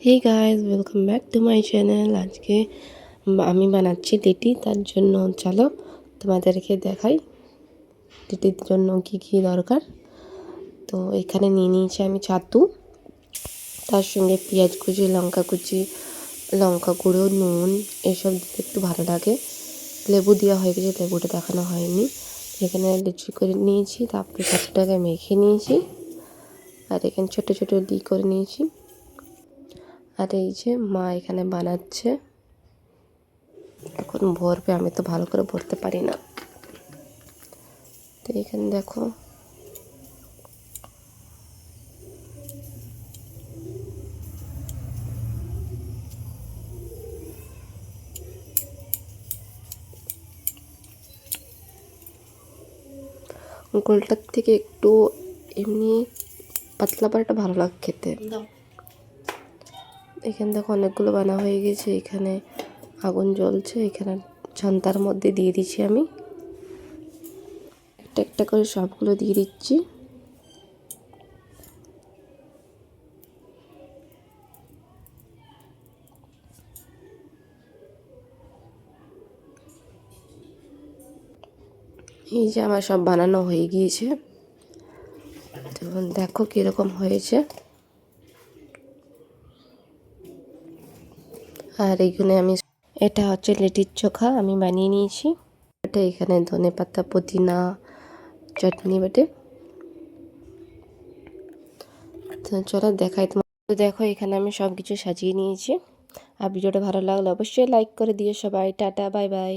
Hey guys, welcome back to my channel. আজকে আমি বানাচ্ছি লিটি। তার জন্য চলো তোমাদেরকে দেখাই লিটির জন্য কি কি দরকার। তো এখানে নিয়ে নিয়েছি আমি ছাতু, তার সঙ্গে পেঁয়াজ কুচি, লঙ্কা কুচি, লঙ্কা গুঁড়ো, নুন, এসব দিতে একটু ভালো লাগে। লেবু দেওয়া হয়ে গেছে, লেবুটা দেখানো হয়নি। এখানে লিচি করে নিয়েছি, তারপরে ছাতুটাকে মেখে নিয়েছি, আর এখানে ছোটো ছোটো করে নিয়েছি। আর এই যে মা এখানে বানাচ্ছে, এখন ভরবে, আমি তো ভালো করে ভরতে পারি না। তো এখানে দেখো গোলটার থেকে একটু এমনি পাতলা পাড়াটা ভালো লাগে খেতে। এখানে দেখো অনেকগুলো বানা হয়ে গেছে। এখানে আগুন জ্বলছে, এখানে ছান্তার মধ্যে দিয়ে দিচ্ছি আমি একটা একটা করে, সবগুলো দিয়ে দিচ্ছি। এই যে আমার সব বানানো হয়ে গিয়েছে, দেখো কীরকম হয়েছে। আর এইখানে এটা হচ্ছে লিটির চোখা, আমি বানিয়ে নিয়েছি। এটা এখানে ধনেপাতা, পুদিনা, চাটনি বেটে। তো চলো দেখাই তোমার। তো দেখো এখানে আমি সব কিছু সাজিয়ে নিয়েছি। আর ভিডিওটা ভালো লাগলে অবশ্যই লাইক করে দিও সবাই। Tata, bye bye.